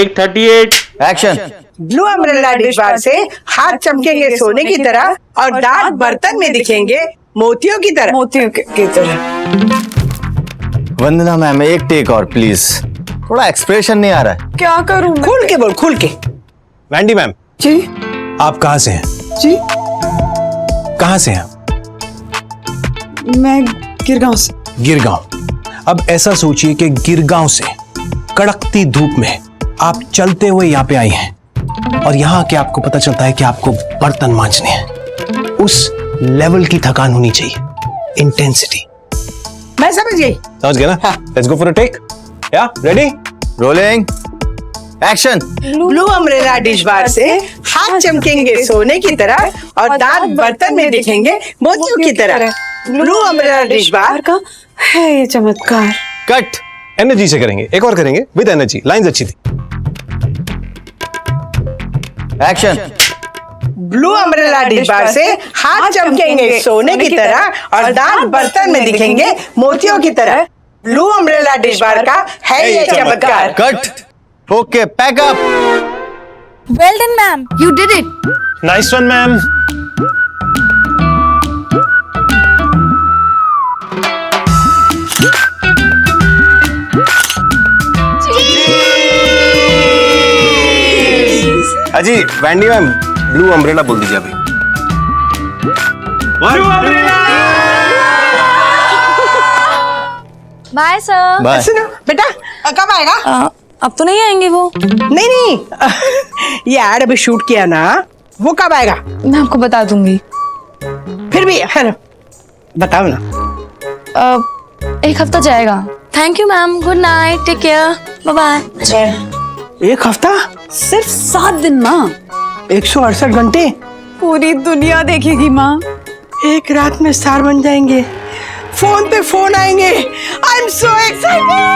Take 38 action. Blue umbrella dish bar से हाथ चमकेंगे सोने की तरह और दांत बर्तन में दिखेंगे मोतियों की तरह। मोतियों की तरह। वंदना मैम, एक टेक और प्लीज, थोड़ा एक्सप्रेशन नहीं आ रहा है। क्या करूं मैं? खुल के बोल, खुल के। वैंडी मैम, जी आप कहाँ से हैं? जी कहाँ से हैं? मैं गिरगांव से। गिरगांव। अब ऐसा सोचिए कि गिरगांव से कड़कती धूप में आप चलते हुए यहाँ पे आई हैं और यहाँ आके आपको पता चलता है कि आपको बर्तन मांजने हैं। उस लेवल की थकान होनी चाहिए, इंटेंसिटी। मैं समझ गई। समझ गए ना? Let's go for a take. या ready? Rolling action. Blue umbrella dish bar से हाथ चमकेंगे सोने की तरह और दांत बर्तन में दिखेंगे मोतियों की तरह। ब्लू अम्ब्रेला डिश बार का है ये चमत्कार। कट। एनर्जी से करेंगे, एक और करेंगे विद एनर्जी। लाइंस अच्छी थी। Action. Blue umbrella dish bar से हाथ चमकेंगे सोने की तरह और दांत बर्तन में दिखेंगे मोतियों की तरह। ब्लू अम्ब्रेला डिश बार का है ये चमत्कार। Cut. Okay, pack up. Well done, ma'am. You did it. Nice one ma'am. अजी वैंडी मैम, ब्लू अम्ब्रेला बोल दीजिए अभी। Blue umbrella. Bye, sir. Bye. सुनो बेटा, कब आएगा? अब तो नहीं आएंगे वो। नहीं नहीं, ये एड अभी शूट किया ना, वो कब आएगा? मैं आपको बता दूंगी। फिर भी हेलो, बताओ ना। एक हफ्ता जाएगा। Thank you ma'am, good night, take care, bye bye. एक हफ्ता? सिर्फ 7 दिन माँ। 168 घंटे? पूरी दुनिया देखेगी माँ। एक रात में स्टार बन जाएंगे, फोन पे फोन आएंगे। I am so excited.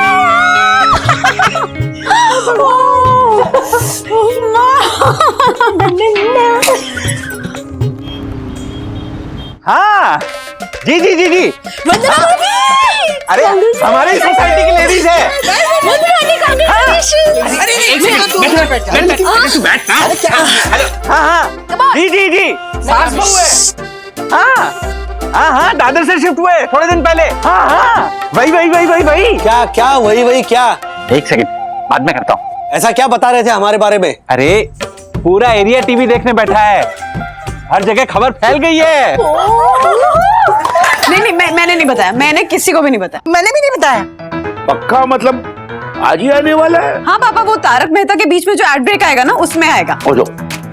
हाँ जी जी जी जी। अरे हमारी सोसाइटी की लेडीज है। हाँ हाँ जी जी जी, सास बहू है। हाँ हाँ हाँ, दादर से शिफ्ट हुए थोड़े दिन पहले। हाँ हाँ, वही वही वही वही वही। क्या क्या वही वही क्या? एक सेकंड, बाद में करता हूँ। ऐसा क्या बता रहे थे हमारे बारे में? अरे पूरा एरिया टीवी देखने बैठा है, हर जगह खबर फैल गई है। नहीं नहीं, मैंने नहीं बताया, मैंने किसी को भी नहीं बताया। मैंने भी नहीं बताया। पक्का? मतलब आज ही आने वाला है? हाँ पापा, वो तारक मेहता के बीच में जो एड ब्रेक आएगा ना, उसमें आएगा।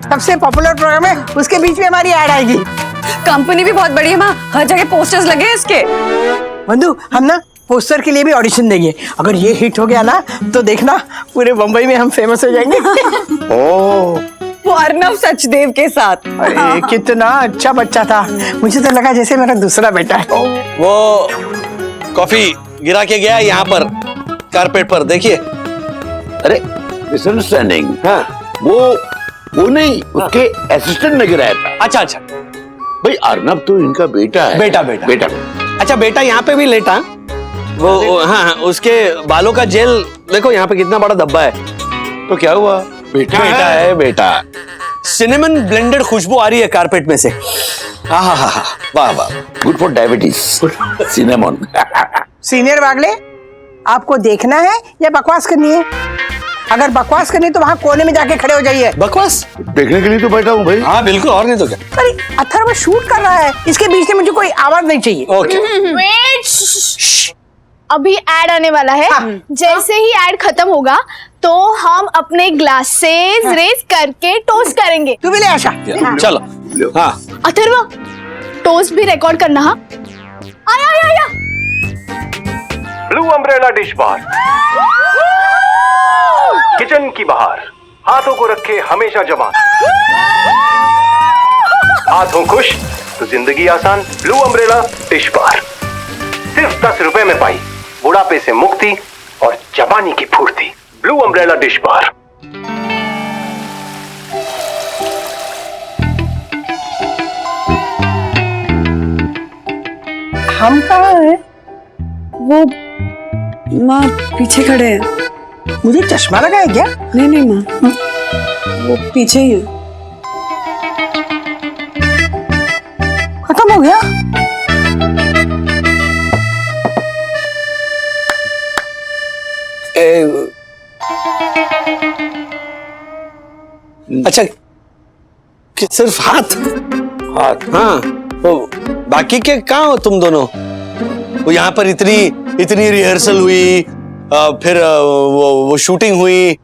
सबसे पॉपुलर प्रोग्राम है, उसके बीच में हमारी ऐड आएगी। कंपनी भी बहुत बड़ी है माँ, हर जगह पोस्टर्स लगे हैं इसके। बंधु, हम ना पोस्टर के लिए भी ऑडिशन देंगे। अगर ये हिट हो गया ना, तो देखना पूरे मुंबई में हम फेमस हो जाएंगे। ओह, वो अर्नव सचदेव के साथ। अरे कितना अच्छा बच्चा था, मुझे तो लगा जैसे मेरा दूसरा बेटा है। वो कॉफी गिरा के गया यहाँ पर कारपेट पर, देखिए। अरे मिसअंडरस्टैंडिंग। हाँ, वो नहीं, उसके असिस्टेंट ने गिराया था। अच्छा अच्छा, भाई अर्नब तो इनका बेटा है। बेटा बेटा बेटा। अच्छा, बेटा यहाँ पे भी लेटा। वो हाँ हाँ, उसके बालों का जेल देखो, यहाँ पे कितना बड़ा धब्बा है। तो क्या हुआ? बेटा है बेटा। सिनेमन ब्लेंडेड खुशबू आ रही है कारपेट में से। हाँ हाँ हाँ, वाह वाह। Good for diabetes. Cinnamon. Senior Wagle, आपको देखना है या बकवास करनी है? अगर बकवास करनी है तो वहाँ कोने में जाके खड़े हो जाइए। बकवास देखने के लिए तो बैठा हूँ भाई। हाँ बिल्कुल, और नहीं तो क्या। अरे अथर्व शूट कर रहा है, इसके बीच में मुझे कोई आवाज नहीं चाहिए। ओके। वेट, अभी ऐड आने वाला है। जैसे ही ऐड खत्म होगा तो हम अपने ग्लासेस रेज करके टोस्ट करेंगे। तू भी ले आशा। चलो। हाँ अथर्व, टोस्ट भी रिकॉर्ड करना। हाँ, आया आया आया। ब्लू अम्ब्रेला डिश बार, किचन की बाहर, हाथों को रखे हमेशा जवान। हाथों खुश तो जिंदगी आसान। ब्लू अम्ब्रेला डिश बार सिर्फ 10 रुपए में पाई बुढ़ापे से मुक्ति और जवानी की फुर्ती। ब्लू अम्ब्रेला डिश बार। हम कहाँ हैं? वो माँ पीछे खड़े हैं। मुझे चश्मा लगा है क्या? नहीं नहीं माँ, वो पीछे ही है। खत्म हो गया? अच्छा, सिर्फ हाथ? हाथ? हाँ, वो बाकी के कहाँ हो तुम दोनों? वो यहाँ पर इतनी रिहर्सल हुई, फिर वो शूटिंग हुई,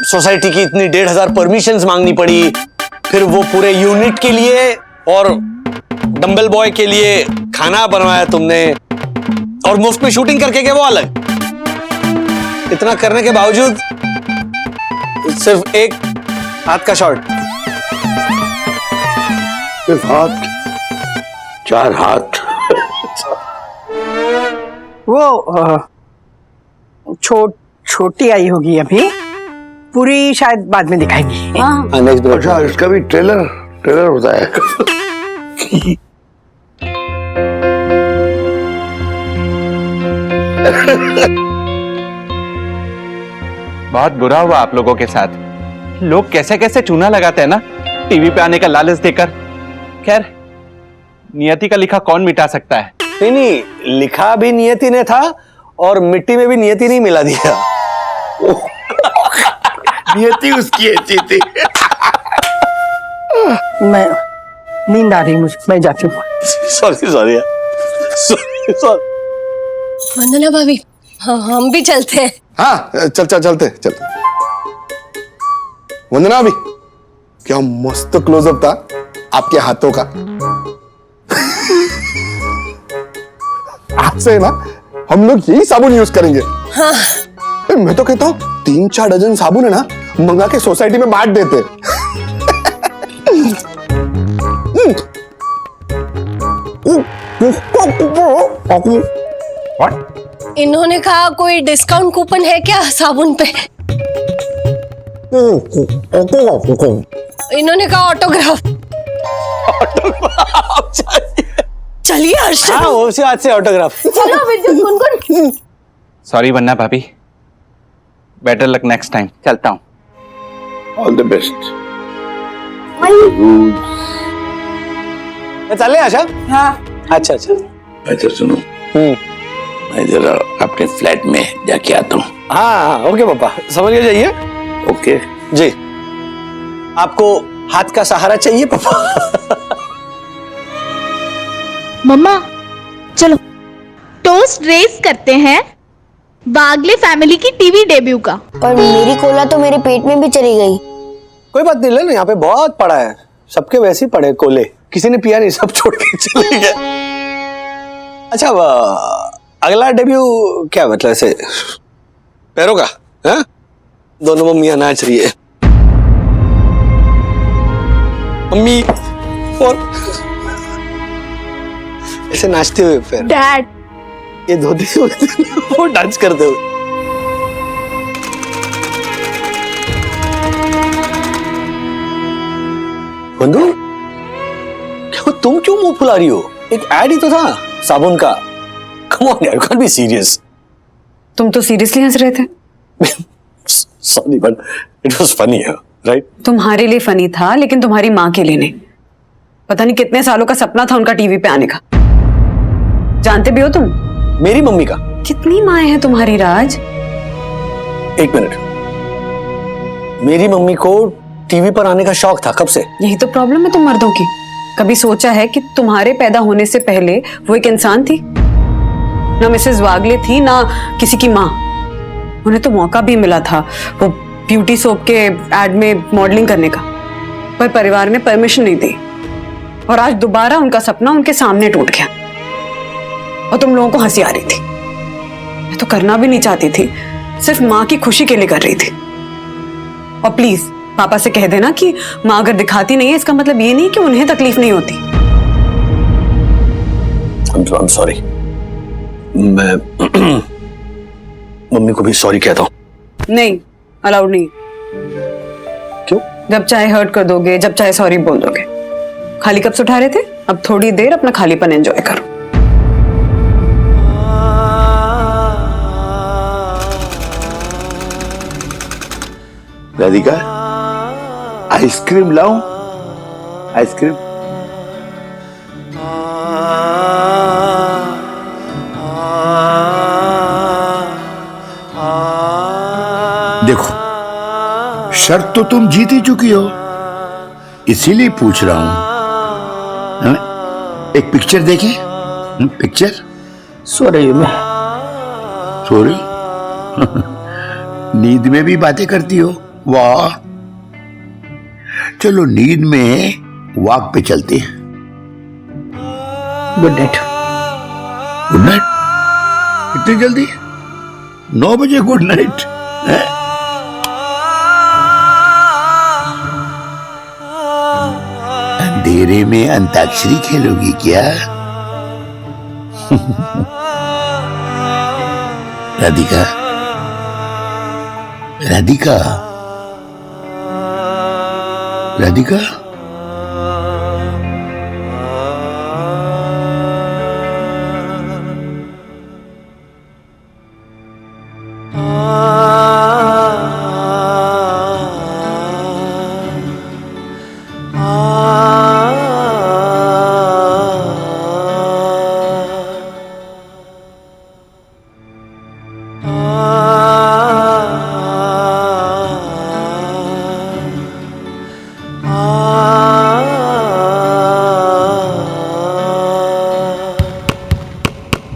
सोसाइटी की इतनी 1500 परमिशंस मांगनी पड़ी, फिर वो पूरे यूनिट के लिए और डंबल बॉय के लिए खाना बनवाया तुमने, और मुफ्त में शूटिंग करके गए वो अलग। इतना करने के बावजूद सिर्फ एक हाथ का शॉट। सिर्फ हाथ? 4 हाथ? वो छोटी आई होगी अभी, पूरी शायद बाद में दिखाएंगी। हाँ, नेक्स्ट दो। अच्छा, इसका भी ट्रेलर होता है। बहुत बुरा हुआ आप लोगों के साथ। लोग कैसे कैसे चूना लगाते हैं ना टीवी पे आने का लालच देकर। खैर, नियति का लिखा कौन मिटा सकता है। नहीं, लिखा भी नियति ने था और मिट्टी में भी नियति नहीं मिला दिया। नियति उसकी अच्छी थी। मैं नींद आ रही मुझे, मैं जाती हूँ। सॉरी। वंदना भाभी, हम भी चलते हैं। हाँ, चलते। वंदना भी, क्या मस्त क्लोजअप था आपके हाथों का। आज से ना हम लोग यही साबुन यूज करेंगे। हाँ। मैं तो कहता हूँ 3-4 डजन साबुन है ना, मंगा के सोसाइटी में बांट देते। इन्होंने कहा कोई डिस्काउंट कूपन है क्या साबुन पे? इन्होंने कहा ऑटोग्राफ। चलिए हर्षद। हाँ, उसी हाथ से ऑटोग्राफ। चलो विद्युत गुनगुन। सॉरी वन्ना भाभी, बेटर लक नेक्स्ट टाइम। चलता हूँ। All the best. चले आशा? हाँ। अच्छा। अच्छा सुनो, मैं जरा अपने फ्लैट में जाके आता हूँ। हाँ, ओके पापा, समझ के जाइए। ओके जी। आपको हाथ का सहारा चाहिए पापा? मम्मा चलो टोस्ट रेस करते हैं बागले फैमिली की टीवी डेब्यू का। पर मेरी कोला तो मेरे पेट में भी चली गई। कोई बात नहीं, ले लो, यहाँ पे बहुत पड़ा है, सबके वैसे ही पड़े कोले, किसी ने पिया नहीं, सब छोड़ के चले गए। अच्छा, अगला डेब्यू क्या मतलब ऐसे पैरों का? हाँ, दोनों मम्मियां नाच रही है, मम्मी और ऐसे नाचते हुए पैर, डैड ये धोते हुए वो डांस करते हुए। बंधु, क्या तुम क्यों मुंह फुला रही हो? एक ऐड ही तो था साबुन का। कम ऑन यार, यू कांट बी सीरियस। तुम तो सीरियसली हंस रहे थे। Sorry but it was funny, right? तुम्हारे लिए फनी था, लेकिन तुम्हारी माँ के लिए नहीं। पता नहीं कितने सालों का सपना था उनका टीवी पे आने का। जानते भी हो तुम? मेरी मम्मी का। कितनी माँ है तुम्हारी राज? एक मिनट, मेरी मम्मी को टीवी पर आने का शौक था कब से? यही तो प्रॉब्लम है तुम मर्दों की। कभी सोचा है कि तुम्हारे पैदा होने से पहले वो एक इंसान थी? ना मिसेस वागले थी, ना किसी की माँ। उन्हें तो मौका भी मिला था वो ब्यूटी सोप के एड में मॉडलिंग करने का, पर परिवार ने परमिशन नहीं दी। और आज दोबारा उनका सपना उनके सामने टूट गया और तुम लोगों को हंसी आ रही थी। मैं तो करना भी नहीं चाहती थी, सिर्फ माँ की खुशी के लिए कर रही थी। और प्लीज पापा से कह देना कि माँ अगर दिखाती नहीं है, इसका मतलब ये नहीं कि उन्हें तकलीफ नहीं होती। I'm sorry। मैं मम्मी को भी सॉरी कहता हूँ। नहीं, अलाउड नहीं। क्यों? जब चाहे हर्ट कर दोगे, जब चाहे सॉरी बोल दोगे। खाली कब से उठा रहे थे? अब थोड़ी देर अपना खालीपन एंजॉय करो। राधिका, आइसक्रीम लाऊं? आइसक्रीम? देखो, शर्त तो तुम जीत ही चुकी हो, इसीलिए पूछ रहा हूं। एक पिक्चर देखें? पिक्चर? सॉरी मैं सॉरी? नींद में भी बातें करती हो, वाह। चलो नींद में वॉक पे चलते हैं। Good night. Good night? इतनी जल्दी? 9 बजे गुड नाइट? अंधेरे में अंताक्षरी खेलोगी क्या? राधिका, राधिका, राधिका,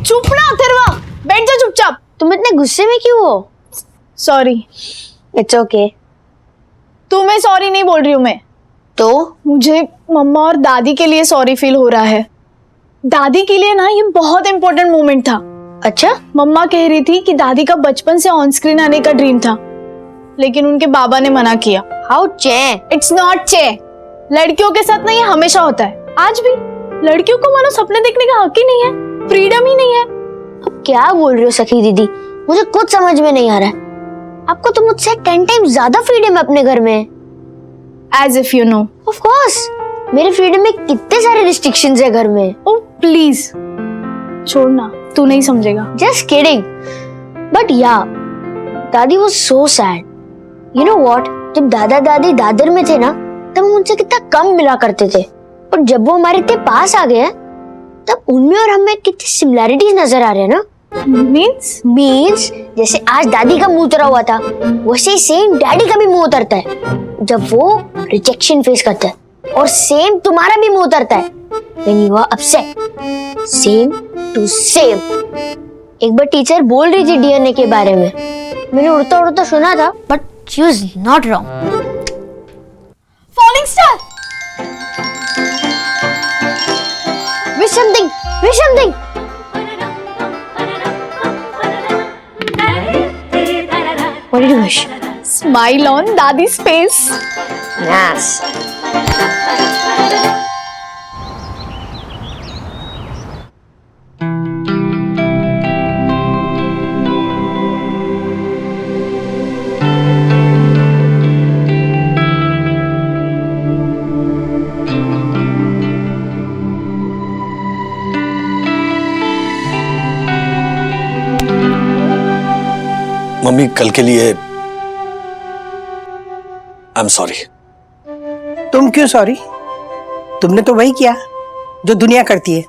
चुप ना अथर्वा, बैठ जा चुपचाप। तुम इतने गुस्से में क्यों हो? सॉरी। It's okay. तुम्हें सॉरी नहीं बोल रही हूँ मैं, तो मुझे मम्मा और दादी के लिए सॉरी फील हो रहा है। दादी के लिए ना ये बहुत इंपॉर्टेंट मोमेंट था। अच्छा, मम्मा कह रही थी कि दादी का बचपन से ऑन स्क्रीन आने का ड्रीम था, लेकिन उनके बाबा ने मना किया। हाउ चे? इट्स नॉट चे। लड़कियों के साथ ना ये हमेशा होता है। आज भी लड़कियों को मानो सपने देखने का हक ही नहीं है, फ्रीडम ही नहीं है। अब क्या बोल रही हो सखी दीदी? मुझे कुछ समझ में नहीं आ रहा है। आपको तो मुझसे 10 टाइम्स ज्यादा फ्रीडम है अपने घर में। As if you know. Of course, मेरे फ्रीडम में कितने सारे रिस्ट्रिक्शंस है घर में। ओह प्लीज छोड़ना, तू नहीं समझेगा। Just kidding. बट या, दादी was so sad. You know what, जब दादा दादी दादर में थे ना, तब हम उनसे कितना कम मिला करते थे, और जब वो हमारे इतने पास आ गए तब उनमें और हमें कितनी सिमिलैरिटीज नजर आ रहे हैं ना। मीन्स जैसे आज दादी का मुंह उतरा हुआ था, वैसे ही सेम डैडी का भी मुंह उतरता है जब वो रिजेक्शन फेस करता है, और सेम तुम्हारा भी मुंह उतरता है when you are upset. Same to same. एक बार टीचर बोल रही थी डीएनए के बारे में, मैंने उड़ता उड़ता सुना था, but she was not wrong. Falling star. Wish something, wish something. What did you wish? Smile on Dadi's face. Yes. Mummy, कल के लिए आई एम सॉरी। तुम क्यों सॉरी? तुमने तो वही किया जो दुनिया करती है,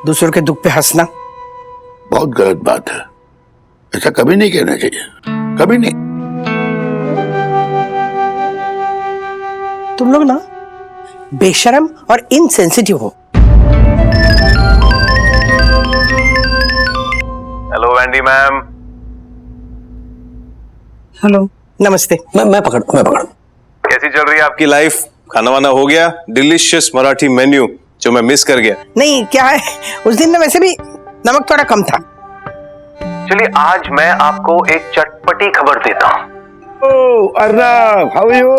दूसरों के दुख पे हंसना। बहुत गलत बात है, ऐसा कभी नहीं कहना चाहिए, कभी नहीं। तुम लोग ना बेशरम और इनसेंसिटिव हो। Hello Vendée ma'am. हेलो, नमस्ते। मैं पकड़। कैसी चल रही है आपकी की लाइफ? खाना वाना हो गया? डिलीशियस मराठी मेन्यू जो मैं मिस कर गया। नहीं, क्या है, उस दिन ना वैसे भी नमक थोड़ा कम था। चलिए आज मैं आपको एक चटपटी खबर देता हूँ। ओह अर्नब, हाउ आर यू?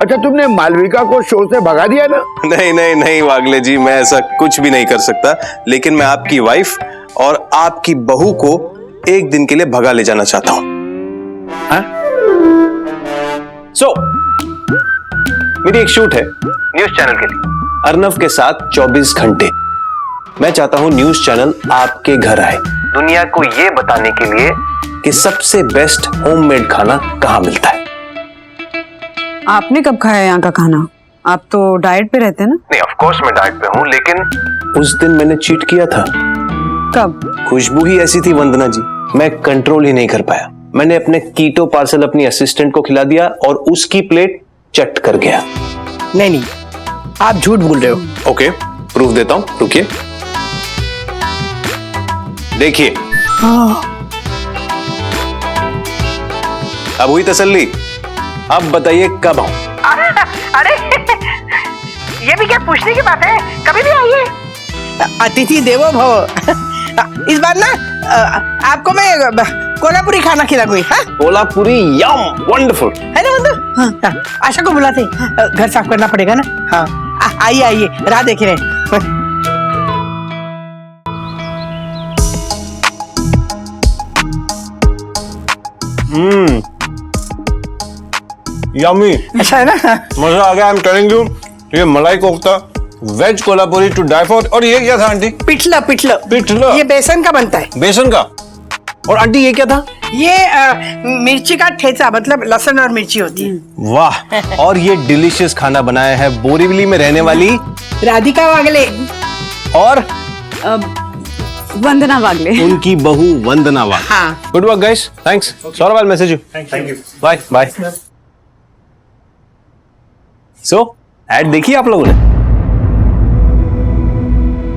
अच्छा, तुमने मालविका को शो से भगा दिया ना? नहीं वागले जी, मैं ऐसा कुछ भी नहीं कर सकता, लेकिन मैं आपकी वाइफ और आपकी बहू को एक दिन के लिए भगा ले जाना चाहता हूं। सो मेरी एक शूट है न्यूज चैनल के लिए, अर्नव के साथ 24 घंटे। मैं चाहता हूं न्यूज चैनल आपके घर आए, दुनिया को ये बताने के लिए कि सबसे बेस्ट होममेड खाना कहाँ मिलता है। आपने कब खाया यहाँ का खाना? आप तो डाइट पे रहते हैं ना? नहीं, ऑफ कोर्स मैं डाइट पे हूँ, लेकिन उस दिन मैंने चीट किया था। कब? खुशबू ही ऐसी थी वंदना जी, मैं कंट्रोल ही नहीं कर पाया। मैंने अपने कीटो पार्सल अपनी असिस्टेंट को खिला दिया और उसकी प्लेट चट कर गया। नहीं नहीं, आप झूठ बोल रहे हो। ओके, प्रूफ देता हूं, रुकिए। देखिए, अब हुई तसल्ली। अब बताइए कब आऊं? अरे ये भी क्या पूछने की बात है, कभी भी आइए। अतिथि देवो भव। इस बार ना आपको मैं कोल्हापुरी खाना खिलाऊंगी। हाँ, कोल्हापुरी यम, वंडरफुल है ना मतलब। आशा को बुलाते, घर साफ करना पड़ेगा ना। हाँ, आइए आइए, राह देख रहे हैं। यम्मी, अच्छा है ना। मजा आ गया। आई एम टेलिंग यू, ये malai kofta veg Kolhapuri to die for. और ये क्या था आंटी? पिठला पिठला पिठला। ये बेसन का बनता है। बेसन का। और आंटी ये क्या था? ये मिर्ची का ठेचा, मतलब लहसुन और मिर्ची होती है। वाह, और ये डिलीशियस खाना बनाया है बोरीवली में रहने वाली राधिका वागले और वंदना वागले। उनकी बहू वंदना वागले। हाँ। Good work guys, thanks. Saurabh, I message you. Thank you, bye bye. So ad देखी आप लोगों ने?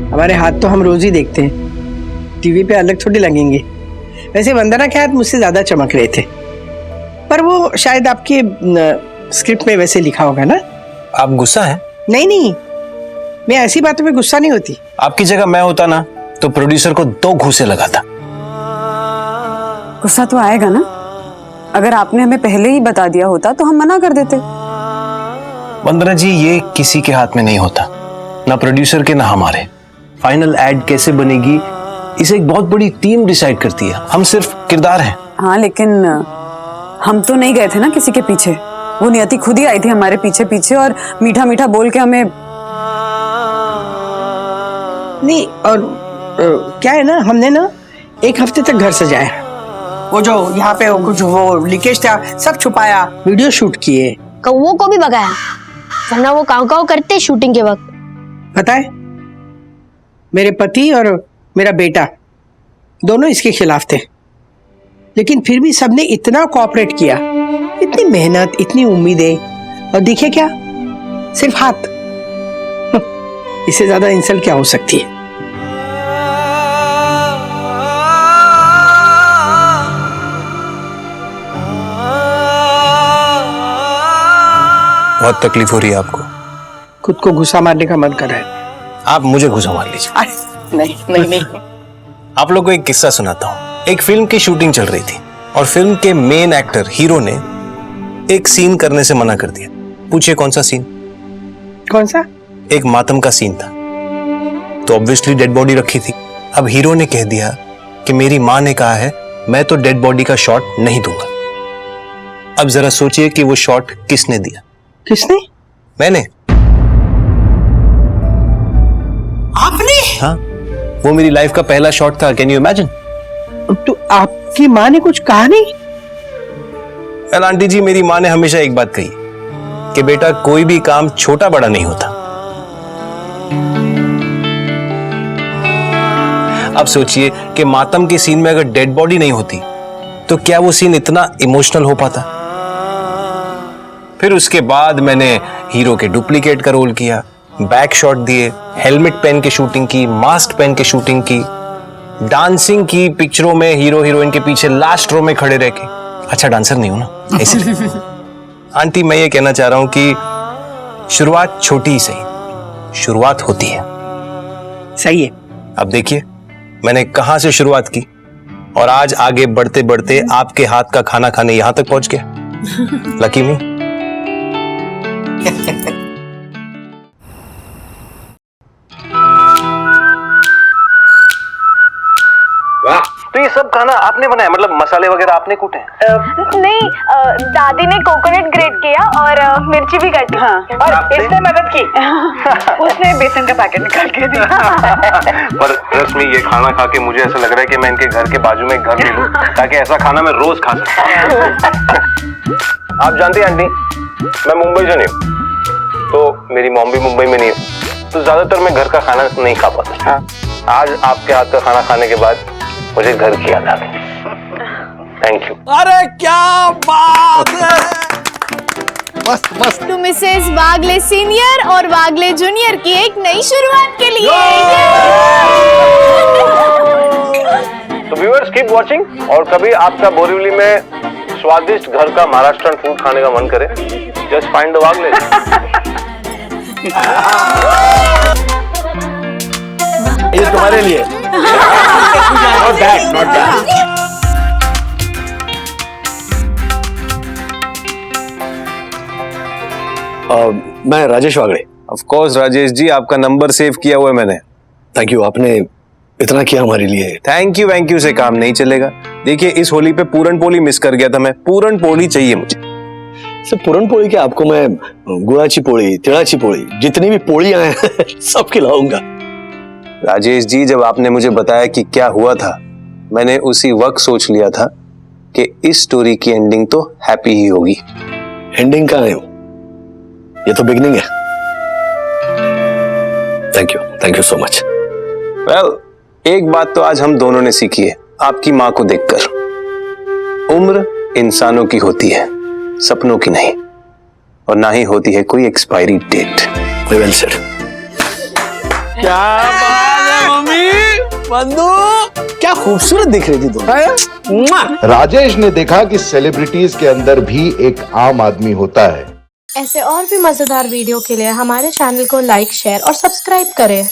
हमारे हाथ तो हम रोज ही देखते हैं, टीवी पे अलग थोड़ी लगेंगे। वैसे वंदना के हाथ मुझसे ज्यादा चमक रहे थे, पर वो शायद आपके स्क्रिप्ट में वैसे लिखा होगा ना। आप गुस्सा है? नहीं नहीं, मैं ऐसी बातों में गुस्सा नहीं होती। आपकी जगह मैं होता ना तो प्रोड्यूसर को 2 घूंसे लगाता। गुस्सा तो आएगा ना। अगर आपने हमें पहले ही बता दिया होता तो हम मना कर देते। वंदना जी, ये किसी के हाथ में नहीं होता, ना प्रोड्यूसर के ना हमारे। फाइनल एड कैसे बनेगी इसे एक बहुत बड़ी टीम डिसाइड करती है, हम सिर्फ किरदार हैं। हाँ, लेकिन हम तो नहीं गए थे ना किसी के पीछे। वो नियति खुद ही आई थी हमारे पीछे पीछे और मीठा मीठा बोल के हमें। नहीं, और क्या है ना, हमने ना 1 हफ्ते तक घर सजाया। वो जो यहाँ पे कुछ वो लीकेज था सब छुपाया, वीडियो शूट किए, कौवों को भी भगाया, वरना वो काव काव करते शूटिंग के वक्त। पता है, मेरे पति और मेरा बेटा दोनों इसके खिलाफ थे, लेकिन फिर भी सबने इतना कोऑपरेट किया, इतनी मेहनत, इतनी उम्मीदें, और देखिए क्या, सिर्फ हाथ। इससे ज्यादा इंसल्ट क्या हो सकती है। बहुत तकलीफ हो रही है आपको? खुद को घुसा मारने का मन कर रहा है। आप मुझे घुसा मार लीजिए। नहीं नहीं नहीं। आप लोग को एक किस्सा सुनाता हूँ। एक फिल्म की शूटिंग चल रही थी और फिल्म के मेन एक्टर हीरो ने एक सीन करने से मना कर दिया। पूछिए कौन सा सीन? कौन सा? एक मातम का सीन था, तो ऑब्वियसली डेड बॉडी रखी थी। अब हीरो ने कह दिया कि मेरी माँ ने कहा है मैं तो डेड बॉडी का शॉट नहीं दूंगा। अब जरा सोचिए कि वो शॉट किसने दिया? किसने? मैंने। आपने? हाँ, वो मेरी लाइफ का पहला शॉट था। Can you imagine? तो आपकी माँ ने कुछ कहा नहीं? वेल आंटी जी, मेरी माँ ने हमेशा एक बात कही कि बेटा कोई भी काम छोटा बड़ा नहीं होता। अब सोचिए कि मातम के सीन में अगर डेड बॉडी नहीं होती तो क्या वो सीन इतना इमोशनल हो पाता? फिर उसके बाद मैंने हीरो के डुप्लीकेट का रोल किया, बैक शॉट दिए, हेलमेट पहन के शूटिंग की, मास्क पहन के शूटिंग की, डांसिंग की पिक्चरों में हीरो हीरोइन के पीछे लास्ट रो में खड़े रह के। अच्छा डांसर नहीं हूं ना इसलिए। आंटी, मैं ये कहना चाह रहा हूं कि शुरुआत छोटी ही सही, शुरुआत होती है। सही है। अब देखिए मैंने कहां से शुरुआत की और आज आगे बढ़ते बढ़ते आपके हाथ का खाना खाने यहां तक पहुंच गया। लकी मी। वाह, तो ये सब खाना आपने बनाया, मतलब मसाले वगैरह आपने कूटे? नहीं, दादी ने कोकोनट ग्रेट किया और मिर्ची भी काटी। हाँ, और इसने मदद की। उसने बेसन का पैकेट निकाल के दिया। पर रश्मि, ये खाना खा के मुझे ऐसा लग रहा है कि मैं इनके घर के बाजू में एक घर ले लूं, ताकि ऐसा खाना मैं रोज खा सकता हूं। आप जानते हैं आंटी, मैं मुंबई से नहीं हूँ, तो मेरी मॉम भी मुंबई में नहीं है, तो ज्यादातर मैं घर का खाना नहीं खा पाता। आज आपके हाथ का खाना खाने के बाद मुझे घर की याद आ गई। Thank you. अरे क्या बात है, मस्त मस्त। टू मिसेस वागले सीनियर और वागले जूनियर की एक नई शुरुआत के लिए। तो व्यूअर्स, कीप वॉचिंग, और कभी आपका बोरीवली में स्वादिष्ट घर का महाराष्ट्रन फूड खाने का मन करे, जस्ट फाइंड द वागले। ये तुम्हारे लिए। Not bad, not bad. मैं राजेश वागले। ऑफ कोर्स राजेश जी, आपका नंबर सेव किया हुआ है मैंने। थैंक यू, आपने इतना किया हमारे लिए। थैंक यू से काम नहीं चलेगा। देखिए, इस होली पे पूरन पोली मिस कर गया था मैं, पूरन पोली चाहिए मुझे। सिर्फ पूरन पोली के आपको मैं गुड़ाची पोली, तिड़ाची पोली, जितनी भी पोलियां हैं सब खिलाऊंगा। राजेश जी, जब आपने मुझे बताया कि क्या हुआ था, मैंने उसी वक्त सोच लिया था कि इस स्टोरी की एंडिंग तो हैप्पी ही होगी। एंडिंग कहाँ है, ये तो बिगनिंग है। Thank you so much. Well, एक बात तो आज हम दोनों ने सीखी है आपकी माँ को देखकर। उम्र इंसानों की होती है, सपनों की नहीं, और ना ही होती है कोई एक्सपायरी डेट। Well said. क्या बात है मम्मी, बंधु, क्या खूबसूरत दिख रही थी तुम। राजेश ने देखा कि सेलिब्रिटीज के अंदर भी एक आम आदमी होता है। ऐसे और भी मजेदार वीडियो के लिए हमारे चैनल को लाइक, शेयर और सब्सक्राइब करें।